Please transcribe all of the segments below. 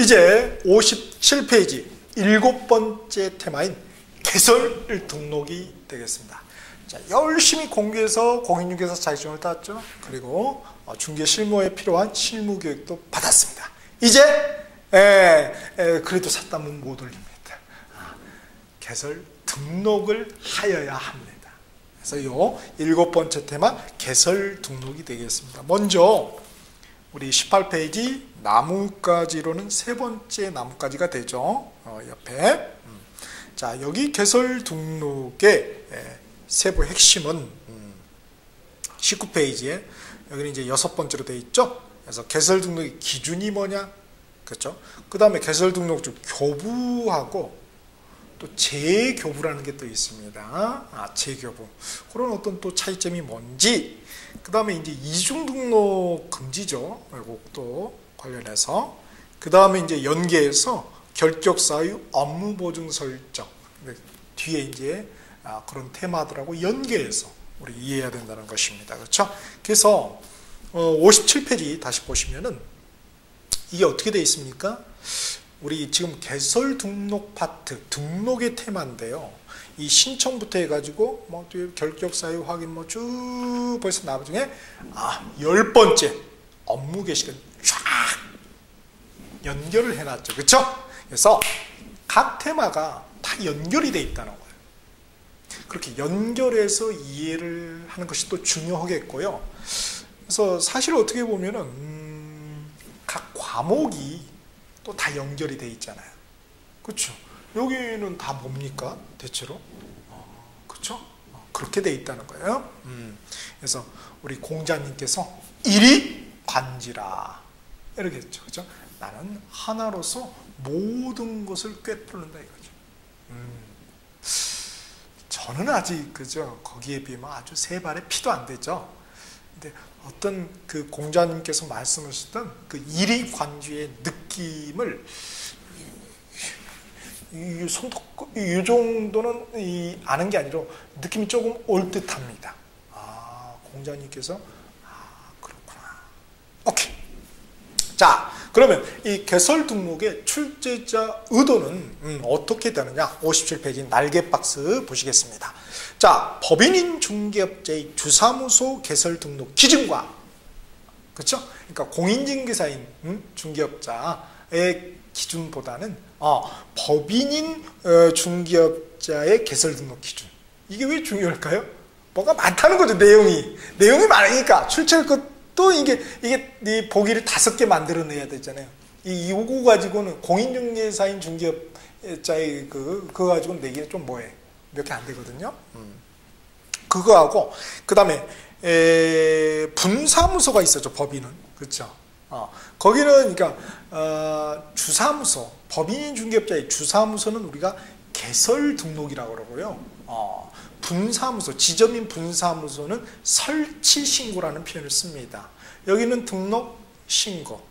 이제 57페이지 7번째 테마인 개설 등록이 되겠습니다. 자, 열심히 공부해서 공인중개사 자격증을 땄죠. 그리고 중개 실무에 필요한 실무 교육도 받았습니다. 이제 그래도 샀다면 못 올립니다. 개설 등록을 하여야 합니다. 그래서 요 7번째 테마 개설 등록이 되겠습니다. 먼저 우리 18페이지 나뭇가지로는 3번째 나뭇가지가 되죠. 옆에. 자, 여기 개설 등록의 세부 핵심은 19페이지에 여기는 이제 6번째로 되어 있죠. 그래서 개설 등록의 기준이 뭐냐? 그렇죠? 그 다음에 개설 등록 중 교부하고 또 재교부라는 게 또 있습니다. 재교부. 그런 어떤 또 차이점이 뭔지. 그 다음에 이제 이중 등록 금지죠. 이것도 관련해서. 그 다음에 이제 연계해서 결격 사유 업무 보증 설정. 뒤에 이제 그런 테마들하고 연계해서 우리 이해해야 된다는 것입니다. 그렇죠? 그래서 57페이지 다시 보시면은 이게 어떻게 되어 있습니까? 우리 지금 개설 등록 파트, 등록의 테마인데요. 이 신청부터 해가지고 뭐 결격 사유 확인 뭐 쭉 벌써 나중에 10번째 업무 개시가 쫙 연결을 해놨죠. 그렇죠? 그래서 각 테마가 다 연결이 돼 있다는 거예요. 그렇게 연결해서 이해를 하는 것이 또 중요하겠고요. 그래서 사실 어떻게 보면은 각 과목이 또 다 연결이 돼 있잖아요. 그렇죠? 여기는 다 뭡니까? 대체로? 그렇죠? 그렇게 돼 있다는 거예요. 그래서 우리 공자님께서 일이 관지라 이렇게 했죠. 그렇죠? 나는 하나로서 모든 것을 꿰뚫는다 이거죠. 저는 아직 그죠? 거기에 비하면 아주 세 발의 피도 안 되죠. 근데 어떤 그 공자님께서 말씀하셨던 그 일이 관주의 느낌을 이 정도는 아는 게 아니라 느낌이 조금 올 듯합니다. 공자님께서 그렇구나. 오케이. 자, 그러면 이 개설 등록의 출제자 의도는 어떻게 되느냐? 57페이지 날개 박스 보시겠습니다. 자, 법인인 중개업자의 주사무소 개설 등록 기준과, 그렇죠? 그러니까 공인중개사인 중개업자의 기준보다는 법인인 중개업자의 개설 등록 기준. 이게 왜 중요할까요? 뭐가 많다는 거죠. 내용이 많으니까 출제할 것도 이게 보기를 5개 만들어내야 되잖아요. 이거 가지고는 공인중개사인 중개업자의 그거 가지고는 내기는 좀 뭐해? 몇 개 안 되거든요. 그거하고 그 다음에 분사무소가 있었죠. 법인은. 그렇죠. 거기는 그러니까 주사무소, 법인인 중개업자의 주사무소는 우리가 개설 등록이라고 그러고요. 분사무소, 지점인 분사무소는 설치 신고라는 표현을 씁니다. 여기는 등록 신고.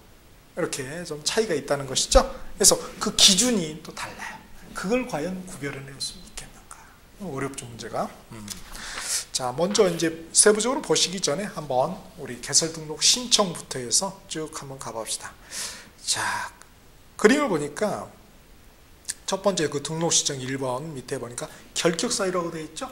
이렇게 좀 차이가 있다는 것이죠. 그래서 그 기준이 또 달라요. 그걸 과연 구별해낼 수 있겠는가? 어렵죠, 문제가. 자, 먼저 이제 세부적으로 보시기 전에 한번 우리 개설 등록 신청부터 해서 쭉 한번 가봅시다. 자, 그림을 보니까 첫 번째 그 등록 신청 1번 밑에 보니까 결격 사유라고 되어 있죠?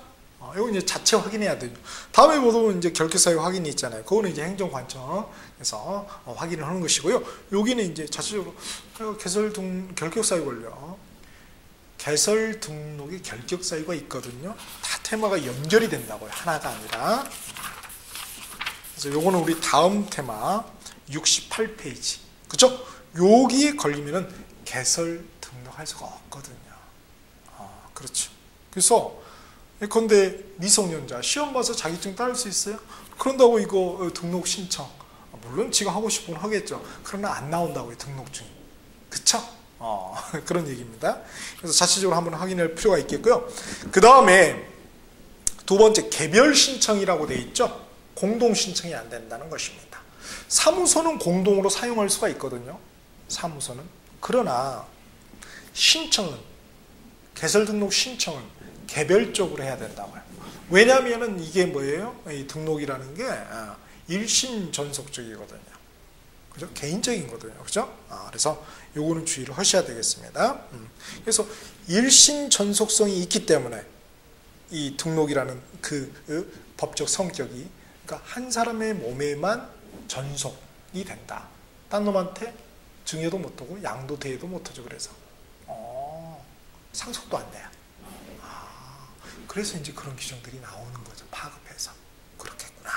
이거 이제 자체 확인해야 돼요. 다음에 보면 이제 결격 사유 확인이 있잖아요. 그거는 이제 행정관청에서 확인을 하는 것이고요. 여기는 이제 자체적으로 결격 사유 걸려. 개설 등록에 결격 사유가 있거든요. 다 테마가 연결이 된다고요. 하나가 아니라. 그래서 요거는 우리 다음 테마 68페이지. 그죠? 여기에 걸리면은 개설 등록할 수가 없거든요. 그렇죠. 그래서 예컨대 미성년자 시험 봐서 자격증 따를 수 있어요? 그런다고 이거 등록 신청. 물론 지가 하고 싶으면 하겠죠. 그러나 안 나온다고요. 등록증이. 그쵸? 그런 얘기입니다. 그래서 자체적으로 한번 확인할 필요가 있겠고요. 그 다음에 두 번째 개별 신청이라고 되어 있죠. 공동 신청이 안 된다는 것입니다. 사무소는 공동으로 사용할 수가 있거든요. 사무소는. 그러나 신청은, 개설 등록 신청은 개별적으로 해야 된다고요. 왜냐하면 이게 뭐예요? 이 등록이라는 게 일심 전속적이거든요. 그죠? 개인적인 거거든요. 그죠? 그래서 요거는 주의를 하셔야 되겠습니다. 그래서 일신 전속성이 있기 때문에 이 등록이라는 그 법적 성격이, 그러니까 한 사람의 몸에만 전속이 된다. 딴 놈한테 증여도 못하고 양도 대여도 못하죠. 그래서 상속도 안 돼요. 그래서 이제 그런 규정들이 나오는 거죠. 파급해서. 그렇겠구나.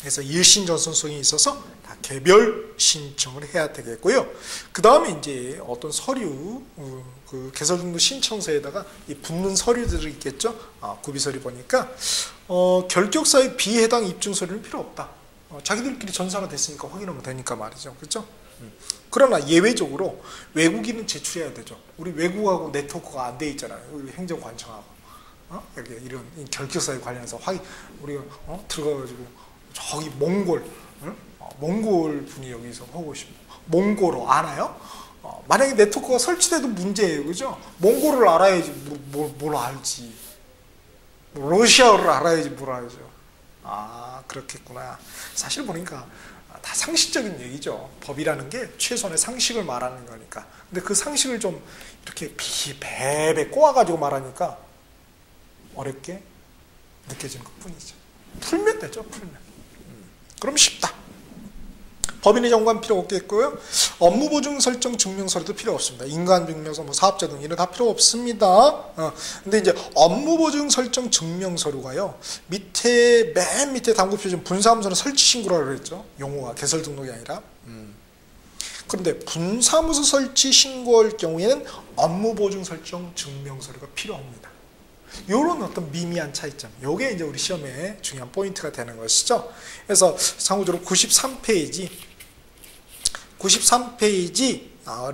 그래서 일신 전속성이 있어서 다 개별 신청을 해야 되겠고요. 그 다음에 이제 어떤 서류, 그 개설등록 신청서에다가 이 붙는 서류들이 있겠죠. 구비서류 보니까 결격사의 비해당 입증 서류는 필요 없다. 자기들끼리 전사가 됐으니까 확인하면 되니까 말이죠. 그렇죠? 그러나 예외적으로 외국인은 제출해야 되죠. 우리 외국하고 네트워크가 안 돼 있잖아요. 우리 행정관청하고 여기 이런 결격사에 관련해서 우리가 들어가가지고 저기 몽골 분이 여기서 하고 싶어. 몽골어 알아요? 만약에 네트워크가 설치돼도 문제예요. 그죠? 몽골어를 알아야지 뭘 알지. 러시아어를 알아야지 뭘 알죠. 그렇겠구나. 사실 보니까 다 상식적인 얘기죠. 법이라는 게 최소한의 상식을 말하는 거니까. 근데 그 상식을 좀 이렇게 배배 꼬아가지고 말하니까 어렵게 느껴지는 것 뿐이죠. 풀면 되죠. 풀면. 그럼 쉽다. 법인의 정관 필요 없겠고요. 업무보증 설정 증명서류도 필요 없습니다. 인간증명서, 사업자 등 이런 다 필요 없습니다. 근데 이제 업무보증 설정 증명서류가요. 맨 밑에 당구 표준 분사무소는 설치 신고라고 그랬죠. 용어가 개설 등록이 아니라. 그런데 분사무소 설치 신고할 경우에는 업무보증 설정 증명서류가 필요합니다. 이런 어떤 미미한 차이점, 요게 이제 우리 시험에 중요한 포인트가 되는 것이죠. 그래서 참고적으로 93페이지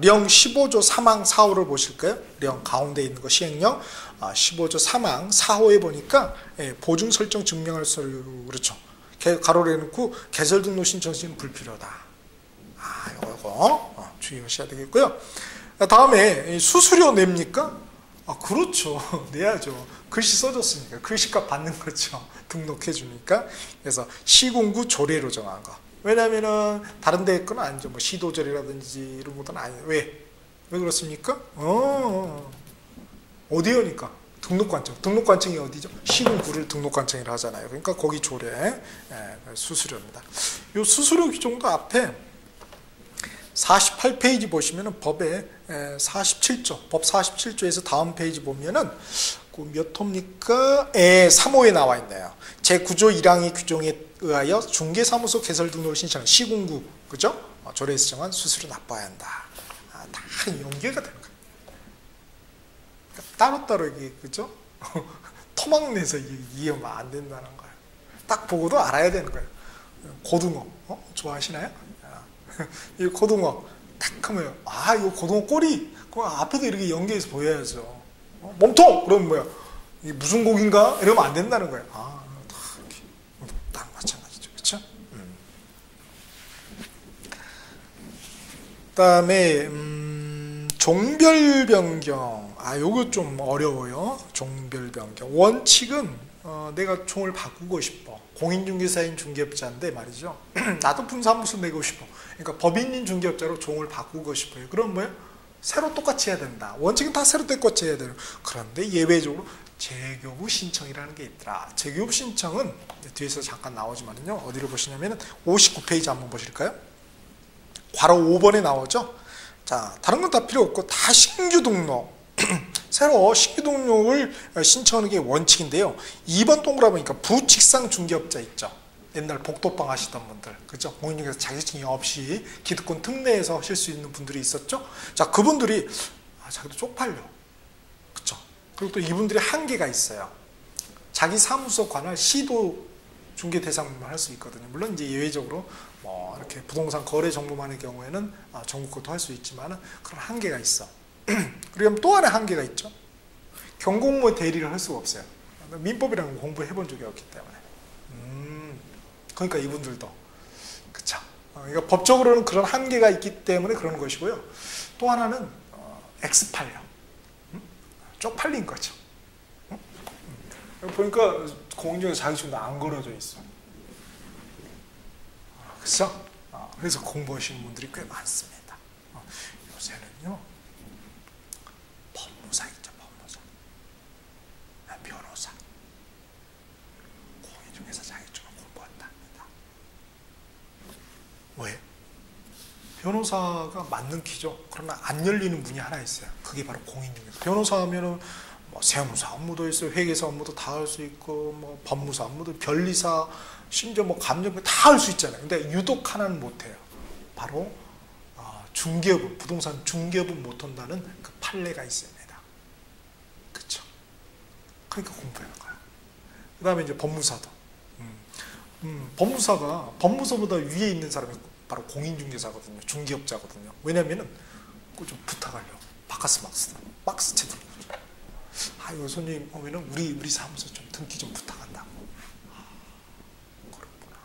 령 15조 3항 4호를 보실까요? 령 가운데 있는 거 시행령 15조 3항 4호에 보니까 보증 설정 증명할 서류, 그렇죠. 가로를 해놓고 개설 등록 신청 시는 불필요하다. 요거 주의하셔야 되겠고요. 다음에 수수료 냅니까? 그렇죠. 내야죠. 글씨 써줬으니까 글씨값 받는 거죠. 등록해 주니까. 그래서 시군구 조례로 정한 거. 왜냐면은 다른 데 건 아니죠. 뭐 시도절이라든지 이런 것도 아니에요. 왜 그렇습니까? 어디요니까 등록관청. 등록관청이 어디죠? 시군구를 등록관청이라 하잖아요. 그러니까 거기 조례 수수료입니다. 요 수수료 규정도 앞에 48페이지 보시면은 법의 47조, 법 47조에서 다음 페이지 보면은 몇 호입니까? 3호에 나와 있네요. 제9조 1항의 규정에 의하여 중개사무소 개설 등록을 신청한 시군구, 그죠? 조례에서 정한 수수료 납부해야 한다. 다 연계가 되는 거예요. 그러니까 따로따로 이게, 그죠? 토막내서 이해하면 안 된다는 거예요. 딱 보고도 알아야 되는 거예요. 고등어, 좋아하시나요? 이 고등어 딱 하면 이거 고등어 꼬리, 그럼 앞에도 이렇게 연계해서 보여야죠. 몸통! 그러면 뭐야? 이게 무슨 고기인가? 이러면 안 된다는 거예요. 딱 마찬가지죠. 그렇죠? 그다음에 종별 변경. 요거 좀 어려워요. 종별 변경. 원칙은 내가 종을 바꾸고 싶어. 공인중개사인 중개업자인데 말이죠. 나도 분사무소 내고 싶어. 그러니까 법인인 중개업자로 종을 바꾸고 싶어요. 그럼 뭐예요? 새로 똑같이 해야 된다. 원칙은 다 새로 똑같이 해야 돼요. 그런데 예외적으로 재교부 신청이라는 게 있더라. 재교부 신청은 뒤에서 잠깐 나오지만요. 어디를 보시냐면 59페이지 한번 보실까요? 괄호 5번에 나오죠. 자, 다른 건 다 필요 없고 다 신규 등록. 새로 신규 등록을 신청하는 게 원칙인데요. 2번 동그라미 보니까 부칙상 중개업자 있죠. 옛날 복도방 하시던 분들, 그죠? 공인중개사 자격증이 없이 기득권 특례에서 하실 수 있는 분들이 있었죠. 자, 그분들이 자기도 쪽팔려, 그죠? 그리고 또 이분들이 한계가 있어요. 자기 사무소 관할 시도 중개 대상만 할 수 있거든요. 물론 이제 예외적으로 뭐 이렇게 부동산 거래 정보만의 경우에는 전국 것도 할 수 있지만 그런 한계가 있어. 그리고 또 하나의 한계가 있죠. 경공모 대리를 할 수가 없어요. 민법이라는 거 공부해 본 적이 없기 때문에. 그러니까 이분들도, 그쵸? 그러니까 법적으로는 그런 한계가 있기 때문에 그런 것이고요. 또 하나는 엑스팔려, 쪽팔린 거죠. 보니까 공인중개사 자격증도 안 걸어져 있어. 그죠? 그래서 공부하시는 분들이 꽤 많습니다. 요새는요, 법무사 있죠, 법무사. 변호사. 공인중개사 자격증을 공부한답니다. 왜? 변호사가 맞는 키죠. 그러나 안 열리는 문이 하나 있어요. 그게 바로 공인중개사. 변호사 하면은 뭐 세무사 업무도 있어요. 회계사 업무도 다 할 수 있고, 뭐 법무사 업무도, 변리사, 심지어 뭐 감정부 다 할 수 있잖아요. 근데 유독 하나는 못해요. 바로 중개부, 부동산 중개부 못한다는 그 판례가 있습니다. 그렇죠? 그러니까 공부하는 거예요. 그 다음에 이제 법무사도. 법무사가 법무사보다 위에 있는 사람이 바로 공인중개사거든요. 중개업자거든요. 왜냐면은 그거 좀 부탁하려고. 박스 채들. 아이고 손님 오면은 우리 사무소 좀 등기 좀 부탁한다고. 그렇구나.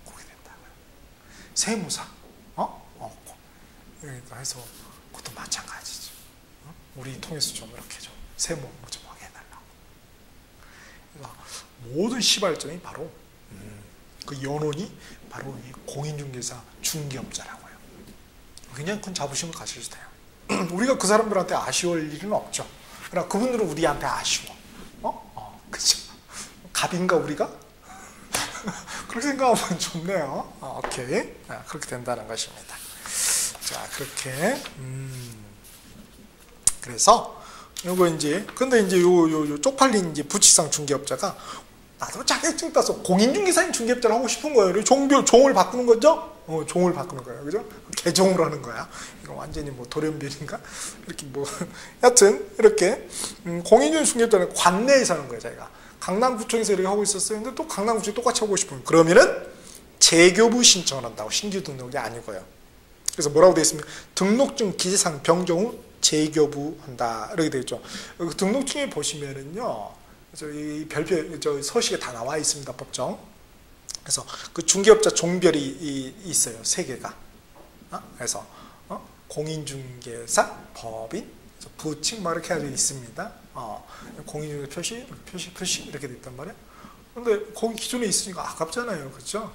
그렇게 된다고요. 세무사. 그러니까 해서 그것도 마찬가지죠. 우리 통해서 좀 이렇게 좀 세무 업무 좀 하게 해달라고. 그러니까 모든 시발점이 바로 그 연원이 바로 이 공인중개사 중개업자라고요. 그냥 그건 자부심을 가지셔도 돼요. 우리가 그 사람들한테 아쉬울 일은 없죠. 그러나 그분들은 우리한테 아쉬워. 그죠? 갑인가 우리가? 그렇게 생각하면 좋네요. 오케이. 그렇게 된다는 것입니다. 자, 그렇게. 그래서, 요거 이제, 근데 이제 요 쪽팔린 이제 부치상 중개업자가 나도 자격증 따서 공인중개사인 중개업자를 하고 싶은 거예요. 종을 바꾸는 거죠? 종을 바꾸는 거예요. 그죠? 개종을 하는 거야. 이거 완전히 뭐 돌연변인가? 이렇게 뭐, 여튼, 이렇게, 공인중개사 중개업자는 관내에서 하는 거예요, 자기가. 강남구청에서 이렇게 하고 있었어요. 근데 또 강남구청이 똑같이 하고 싶은 거예요. 그러면은, 재교부 신청을 한다고. 신규 등록이 아니고요. 그래서 뭐라고 되어 있습니까? 등록증 기재상 변경 후 재교부 한다. 이렇게 되어 있죠. 등록증에 보시면은요, 이 별표, 서식에 다 나와 있습니다, 법정. 그래서 그 중개업자 종별이 있어요, 3개가. 그래서 공인중개사, 법인, 부칭 막 이렇게 해서 있습니다. 공인중개사 표시 이렇게 돼 있단 말이에요. 근데 거기 기존에 있으니까 아깝잖아요, 그렇죠?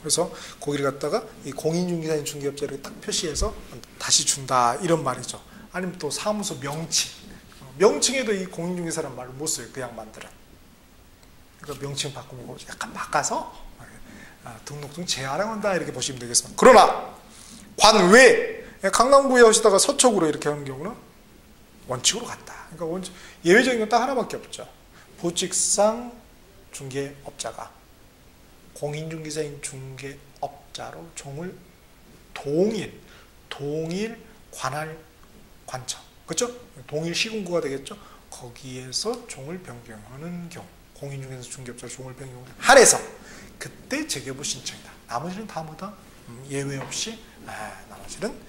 그래서 거기를 갖다가 이 공인중개사인 중개업자를 딱 표시해서 다시 준다 이런 말이죠. 아니면 또 사무소 명칭. 명칭에도 이 공인중개사라는 말을 못 써요. 그 양반들은. 그러니까 명칭 바꾸는 거 약간 바꿔서 등록증 재활용한다 이렇게 보시면 되겠습니다. 그러나 관외 강남구에 오시다가 서초구로 이렇게 하는 경우는 원칙으로 갔다. 그러니까 예외적인 건 딱 하나밖에 없죠. 부직상 중개업자가 공인중개사인 중개업자로 종을 동일 관할 관청, 그렇죠? 동일 시군구가 되겠죠? 거기에서 종을 변경하는 경우, 공인중개사 중개업자 종을 변경하는 한해서 그때 재교부 신청이다. 나머지는 다 뭐다? 예외 없이 나머지는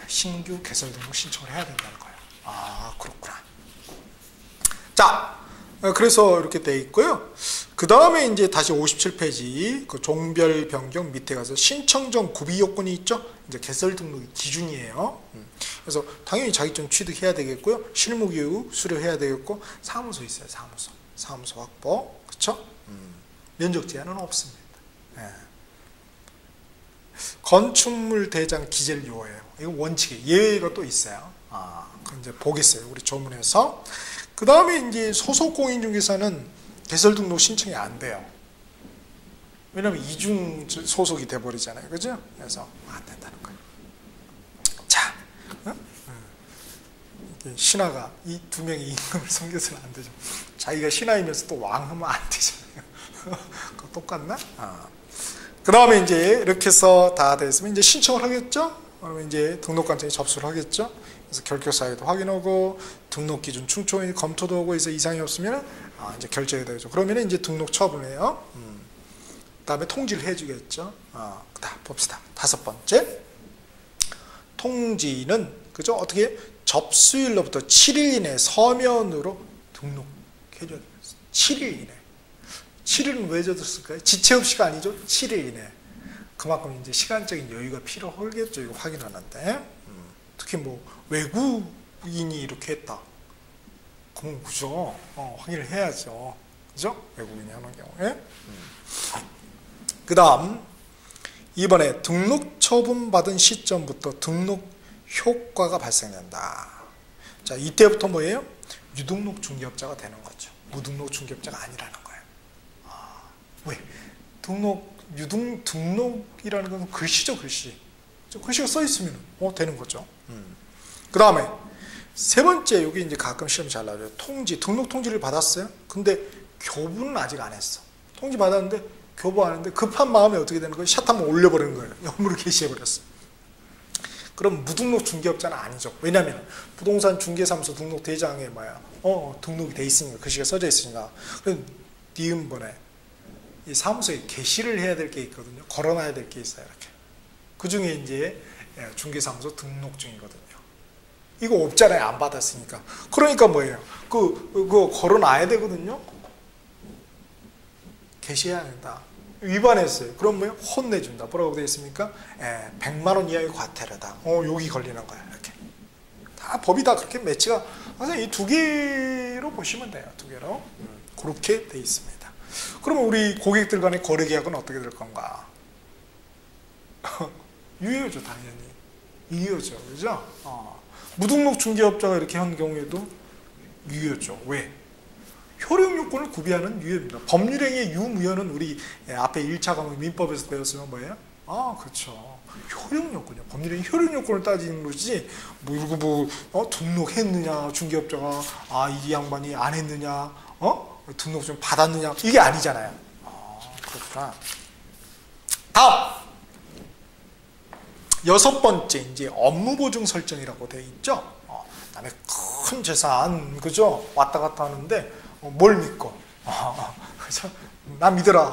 신규 개설 등록 신청을 해야 된다는 거예요. 그렇구나. 자, 그래서 이렇게 돼 있고요. 그 다음에 이제 다시 57페이지 그 종별 변경 밑에 가서 신청 전 구비 요건이 있죠. 이제 개설 등록이 기준이에요. 그래서 당연히 자격증 취득해야 되겠고요. 실무교육 수료해야 되겠고 사무소 있어요. 사무소 확보, 그렇죠? 면적 제한은 없습니다. 건축물 대장 기재를 요해요. 이거 원칙이에요. 예외가 또 있어요. 그건 이제 보겠어요. 우리 조문에서. 그 다음에 이제 소속 공인중개사는 개설 등록 신청이 안 돼요. 왜냐하면 이중 소속이 돼버리잖아요. 그죠? 그래서 안 된다는 거예요. 자, 신하가 이 두 명이 임금을 섬겨서는 안 되죠. 자기가 신하이면서 또 왕하면 안 되잖아요. 그거 똑같나? 그 다음에 이제 이렇게 해서 다 됐으면 이제 신청을 하겠죠? 그러면 이제 등록관청에 접수를 하겠죠? 그래서 결격사유도 확인하고 등록 기준 충족이 검토도 하고 해서 이상이 없으면 이제 결제가 되죠. 그러면 이제 등록 처분해요. 그다음에 통지를 해주겠죠. 다 봅시다. 5번째 통지는 그죠? 어떻게 접수일로부터 7일 이내 서면으로 등록해줘야 돼요. 7일 이내. 7일은 왜 줬을까요? 지체 없이가 아니죠. 7일 이내. 그만큼 이제 시간적인 여유가 필요하겠죠. 이거 확인하는데. 특히 뭐 외국인이 이렇게 했다. 그럼 그죠? 확인을 해야죠. 그죠? 외국인이 하는 경우에. 다음 이번에 등록 처분받은 시점부터 등록 효과가 발생된다. 자, 이때부터 뭐예요? 유등록 중개업자가 되는 거죠. 무등록 중개업자가 아니라는 거예요. 왜? 등록이라는 건 글씨죠, 글씨. 글씨가 써 있으면 되는 거죠. 그 다음에 세 번째, 여기 이제 가끔 시험 잘 나와요. 통지, 등록 통지를 받았어요. 근데 교부는 아직 안 했어. 통지 받았는데 교부 안 했는데 급한 마음에 어떻게 되는 거예요? 샷 한번 올려버리는 거예요. 업무를 개시해버렸어. 그럼 무등록 중개업자는 아니죠. 왜냐하면 부동산 중개사무소 등록 대장에 등록이 돼 있으니까, 글씨가 써져 있으니까. 그럼 니은번에 이 사무소에 게시를 해야 될 게 있거든요. 걸어놔야 될 게 있어요. 이렇게. 그 중에 이제 중개사무소 등록증이거든요. 이거 없잖아요. 안 받았으니까. 그러니까 뭐예요? 그거 걸어놔야 되거든요. 게시해야 된다. 위반했어요. 그럼 뭐예요? 혼내준다. 뭐라고 되어 있습니까? 100만 원 이하의 과태료다. 여기 걸리는 거야. 이렇게. 다 법이 다 그렇게 매치가, 항상 이 두 개로 보시면 돼요. 두 개로. 그렇게 돼 있습니다. 그러면 우리 고객들 간의 거래 계약은 어떻게 될 건가? 유효죠, 당연히. 유효죠. 그죠? 무등록 중개업자가 이렇게 한 경우에도 유효죠. 왜? 효력 요건을 구비하는 유효입니다. 법률행위의 유무효는 우리 앞에 1차 과목 민법에서 배웠으면 뭐예요? 그렇죠. 효력 요건이요. 법률행위 효력 요건을 따지는 거지. 등록했느냐, 중개업자가, 이 양반이 안 했느냐, 등록 좀 받았느냐, 이게 아니잖아요. 그렇구나. 다음! 여섯 번째, 이제 업무보증 설정이라고 되어 있죠. 그다음에 큰 재산, 그죠? 왔다 갔다 하는데, 뭘 믿고? 그죠? 나 믿어라.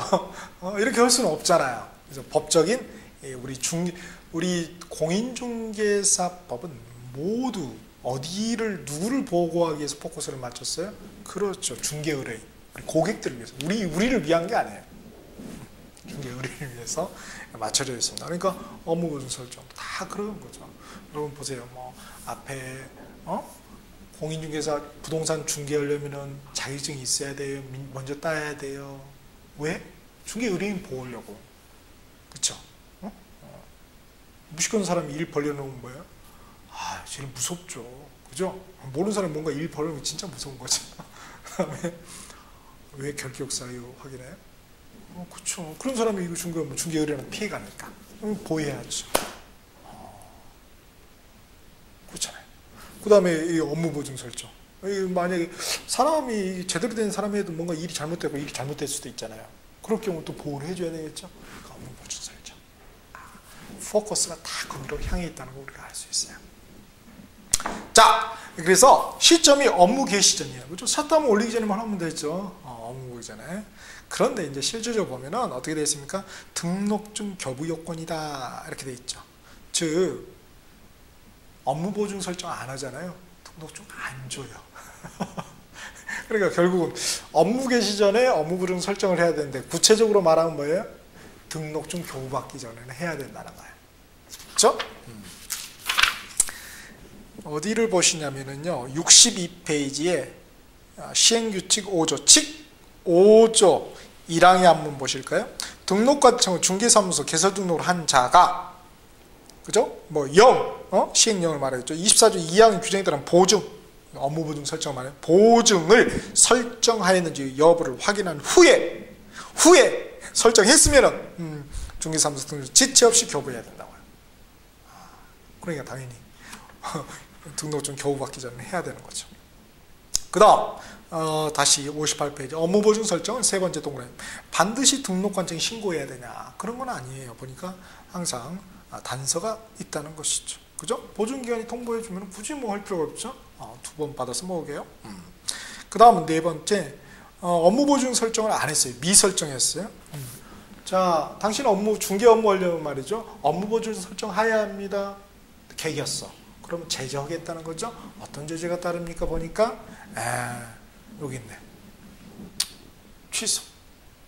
이렇게 할 수는 없잖아요. 그래서 법적인, 우리 공인중개사법은 모두 누구를 보호하기 위해서 포커스를 맞췄어요? 그렇죠. 중개의뢰인. 고객들을 위해서. 우리를 위한 게 아니에요. 중개의뢰인을 위해서 맞춰져 있습니다. 그러니까 업무보증 설정 다 그런 거죠. 여러분 보세요. 앞에 공인중개사 부동산 중개하려면은 자격증이 있어야 돼요. 먼저 따야 돼요. 왜? 중개의뢰인 보호하려고. 그렇죠? 무시건 사람이 일 벌려놓으면 뭐예요? 쟤는 무섭죠. 그죠? 모르는 사람이 뭔가 일 벌려놓으면 진짜 무서운 거죠. 그 다음에 왜 결격사유 확인해요? 그렇죠. 그런 사람이 이거 중개 의뢰는 피해가니까 보호해야죠. 그렇잖아요. 그 다음에 이 업무보증 설정. 만약에 사람이 제대로 된 사람이 해도 뭔가 일이 잘못되고 일이 잘못될 수도 있잖아요. 그럴 경우 또 보호를 해줘야 되겠죠. 그러니까 업무보증 설정. 포커스가 다 거기로 향해 있다는 걸 우리가 알 수 있어요. 자, 그래서 시점이 업무 개시 전이에요. 그렇죠? 샷다운 올리기 전에만 하면 되죠. 업무 보기 전에. 그런데 이제 실제적으로 보면은 어떻게 되어 있습니까? 등록증 교부 요건이다. 이렇게 되어 있죠. 즉, 업무 보증 설정 안 하잖아요. 등록증 안 줘요. 그러니까 결국은 업무 개시 전에 업무 보증 설정을 해야 되는데, 구체적으로 말하면 뭐예요? 등록증 교부받기 전에는 해야 된다는 거예요. 그렇죠? 어디를 보시냐면은요, 62페이지에 시행규칙 5조, 칙 5조 1항의 한번 보실까요? 등록과청은 중개사무소 개설 등록을 한 자가, 그죠? 시행령을 말하겠죠. 24조 2항 규정에 따른 보증, 업무보증 설정 말해요. 보증을 설정하였는지 여부를 확인한 후에 설정했으면은, 중개사무소 등록 지체 없이 교부해야 된다고요. 그러니까 당연히 등록증 교부받기 전에 해야 되는 거죠. 그 다음 다시 58페이지 업무보증 설정은 세 번째 동그라미. 반드시 등록관청에 신고해야 되냐? 그런 건 아니에요. 보니까 항상 단서가 있다는 것이죠. 그죠? 보증기관이 통보해주면 굳이 할 필요가 없죠. 두 번 받아서 먹게요. 그 다음은 네 번째, 업무보증 설정을 안 했어요. 미설정했어요. 자, 당신 중개 업무 하려면 말이죠. 업무보증 설정해야 합니다. 개겼어. 그러면 제재하겠다는 거죠. 어떤 제재가 따릅니까? 보니까 여기 있네.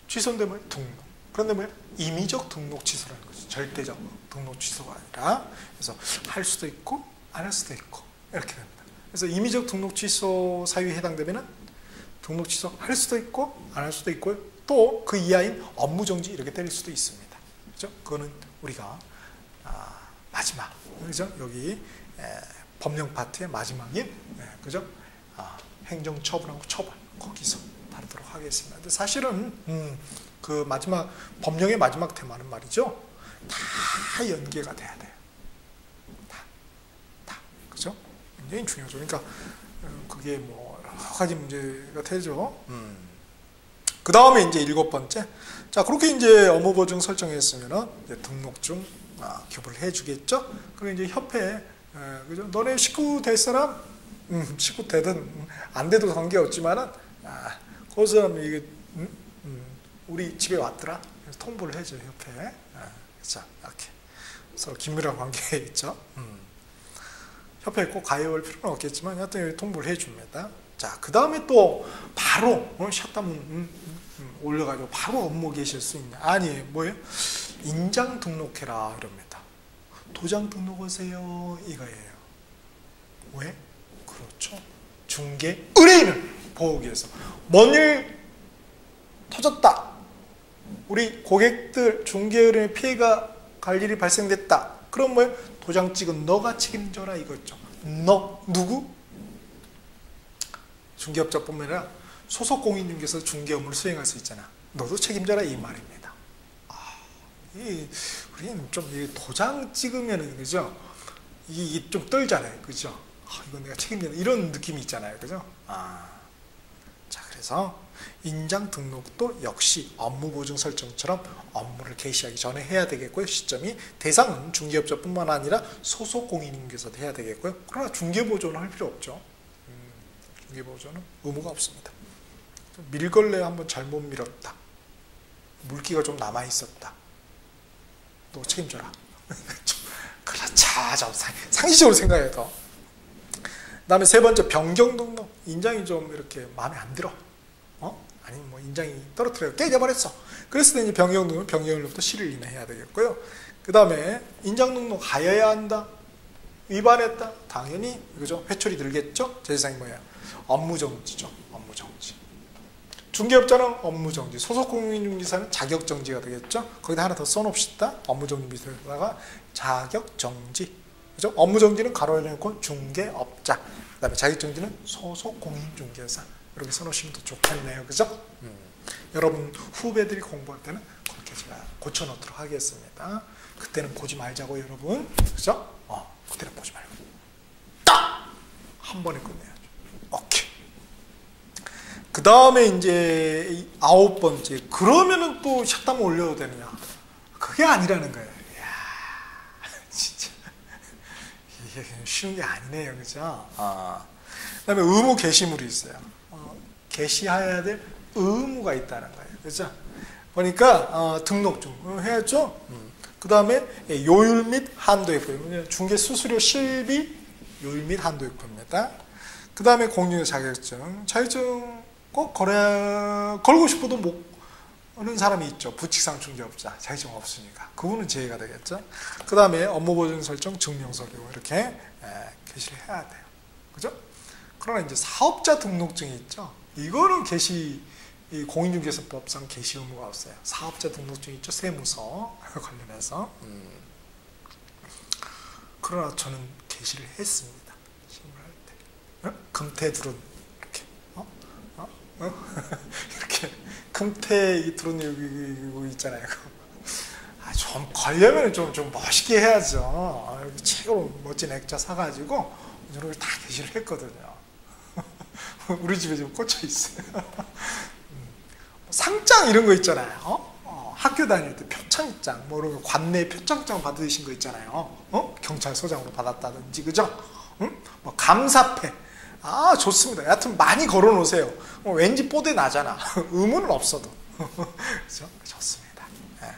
취소인데 뭐예요? 등록. 그런데 뭐예요? 임의적 등록 취소라는 거죠. 절대적 등록 취소가 아니라. 그래서 할 수도 있고 안 할 수도 있고 이렇게 됩니다. 그래서 임의적 등록 취소 사유에 해당되면은 등록 취소할 수도 있고 안 할 수도 있고요. 또 그 이하인 업무 정지 이렇게 때릴 수도 있습니다. 그죠? 그거는 우리가 마지막, 그죠? 여기 법령 파트의 마지막인, 그죠? 행정 처분하고 처벌 거기서 다루도록 하겠습니다. 근데 사실은 그 마지막 법령의 마지막 테마는 말이죠. 다 연계가 돼야 돼요. 다, 그죠? 굉장히 중요하죠. 그러니까 그게 뭐 여러 가지 문제가 되죠. 그 다음에 이제 7번째. 자, 그렇게 이제 업무 보증 설정했으면은 이제 등록증 교부를 해주겠죠. 그리고 이제 협회, 그죠? 너네 식구 될 사람, 식구 되든 안 돼도 관계없지만은 그 사람 이게 우리 집에 왔더라. 그래서 통보를 해줘요, 협회에. 그렇죠. 이렇게 서로 긴밀한 관계에 있죠. 협회에 꼭 가입할 필요는 없겠지만 하여튼 통보를 해줍니다. 자, 그 다음에 또 바로 샷다운 올려가지고 바로 업무 계실 수 있냐? 아니, 뭐예요? 인장 등록해라 이럽니다. 도장 등록하세요 이거예요. 왜? 그렇죠. 중개 의뢰인을 보호하기 위해서. 뭔 일 터졌다. 우리 고객들 중개 의뢰인 피해가 갈 일이 발생됐다. 그럼 뭐예요? 도장 찍은 너가 책임져라 이거죠. 너 누구? 중개업자뿐만 아니라 소속 공인중개사 중개 업무를 수행할 수 있잖아. 너도 책임져라 이 말입니다. 우리는 좀 도장 찍으면은 그죠? 이게 좀 떨잖아요, 그죠? 이건 내가 책임져라 이런 느낌이 있잖아요, 그죠? 자, 그래서 인장 등록도 역시 업무 보증 설정처럼 업무를 개시하기 전에 해야 되겠고요. 시점이 대상은 중개업자뿐만 아니라 소속 공인중개사도 해야 되겠고요. 그러나 중개보조는 할 필요 없죠. 중개보조는 의무가 없습니다. 밀걸레 한번 잘못 밀었다. 물기가 좀 남아 있었다. 너 책임져라. 그렇죠. 상식적으로 생각해도. 그다음에 세 번째 변경 등록. 인장이 좀 이렇게 마음에 안 들어. 아니 뭐 인장이 떨어뜨려 깨져버렸어. 그랬을 때 이제 변경 등록, 변경일로부터 7일 이내 해야 되겠고요. 그다음에 인장 등록 하여야 한다. 위반했다. 당연히 그죠? 회초리 들겠죠. 제사상이 뭐예요? 업무 정지죠. 업무 정지. 중개업자는 업무 정지, 소속 공인중개사는 자격 정지가 되겠죠. 거기다 하나 더 써놓읍시다. 업무 정지 밑에다가 자격 정지. 그죠? 업무 정지는 가로 열고 중개업자. 그다음에 자격 정지는 소속 공인중개사. 이렇게 써놓으시면 더 좋겠네요. 그죠? 여러분 후배들이 공부할 때는 그렇게 제가 고쳐놓도록 하겠습니다. 그때는 보지 말자고 여러분. 그죠? 그때는 보지 말고 딱! 한 번에 끝내야죠. 오케이. 그 다음에 이제 9번째. 그러면은 또 샷다운 올려도 되느냐? 그게 아니라는 거예요. 이야, 진짜. 이게 쉬운 게 아니네요. 그죠? 그 다음에 의무 게시물이 있어요. 게시해야 될 의무가 있다는 거예요. 그죠? 그러니까 등록증 해야죠. 그 다음에 요율 및 한도액부. 중개 수수료 실비 요율 및 한도액부입니다. 그 다음에 공인중개사 자격증. 자격증 꼭 걸고 싶어도 못 하는 사람이 있죠. 부칙상 중개업자. 자격증 없으니까. 그분은 제외가 되겠죠. 그 다음에 업무보증 설정 증명서류. 이렇게 게시를 해야 돼요. 그죠? 그러나 이제 사업자 등록증이 있죠. 이거는 공인중개사법상 게시 의무가 없어요. 사업자 등록증 있죠. 세무서 관련해서. 그러나 저는 게시를 했습니다. 시험을 할 때. 금태두른 이렇게. 이렇게 금태 이 두른 여기 있잖아요. 좀 걸려면 좀 멋있게 해야죠. 최고 멋진 액자 사가지고 이렇게 다 게시를 했거든요. 우리 집에 지금 꽂혀 있어요. 상장 이런 거 있잖아요. 학교 다닐 때 표창장, 뭐 이런 거 관내 표창장 받으신 거 있잖아요. 경찰서장으로 받았다든지, 그죠? 뭐 감사패. 좋습니다. 여하튼 많이 걸어 놓으세요. 왠지 뽀대 나잖아. 의무는 없어도. 그죠? 좋습니다. 네.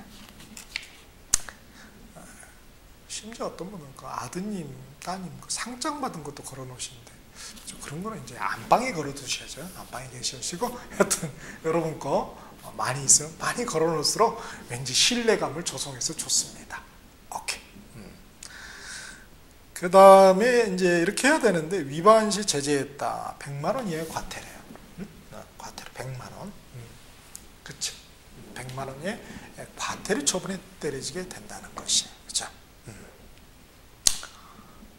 심지어 어떤 분은 그 아드님, 따님 그 상장 받은 것도 걸어 놓으시는데. 그런 거는 이제 안방에 걸어 두셔야죠. 안방에 계시고 여튼 여러분 거 많이 있으면 많이 걸어 놓을수록 왠지 신뢰감을 조성해서 좋습니다. 오케이. 그 다음에 이제 이렇게 해야 되는데 위반 시 제재했다. 100만 원 이하의 과태료예요. 과태료 100만 원. 그렇죠. 100만 원의 과태료 처분에 때려지게 된다는 것이. 그렇죠.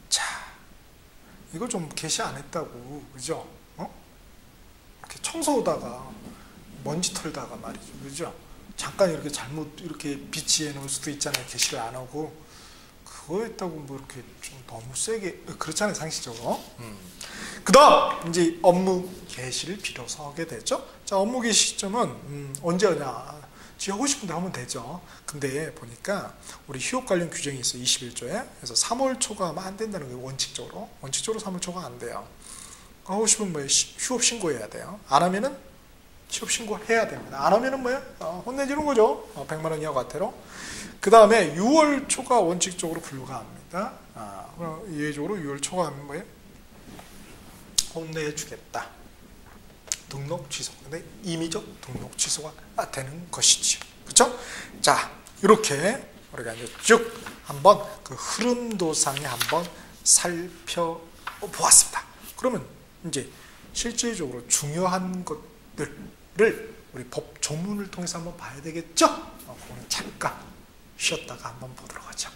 자, 이거 좀 게시 안 했다고, 그죠? 이렇게 청소하다가 먼지 털다가 말이죠, 그죠? 잠깐 이렇게 잘못 이렇게 비치해 놓을 수도 있잖아요. 게시를 안 하고 그거 했다고 뭐 이렇게 좀 너무 세게 그렇잖아요, 상식적으로. 그다음 이제 업무 개시를 비로소 하게 되죠. 자, 업무 개시 시점은 언제 하냐? 지 하고 싶은데 하면 되죠. 근데 보니까 우리 휴업 관련 규정이 있어요. 21조에. 그래서 3월 초과하면 안 된다는 거예요. 원칙적으로 3월 초과 안 돼요. 하고 싶으면 뭐 휴업 신고해야 돼요. 안 하면은 휴업 신고해야 됩니다. 안 하면은 뭐예요? 혼내주는 거죠. 100만 원 이하 과태료. 그 다음에 6월 초과 원칙적으로 불가합니다. 예외적으로 6월 초과하면 뭐예요? 혼내주겠다. 등록 취소. 근데 임의적 등록 취소가 되는 것이죠. 그렇죠? 자, 이렇게 우리가 이제 쭉 한번 그 흐름도상에 한번 살펴보았습니다. 그러면 이제 실질적으로 중요한 것들을 우리 법 조문을 통해서 한번 봐야 되겠죠? 그거는 잠깐 쉬었다가 한번 보도록 하죠.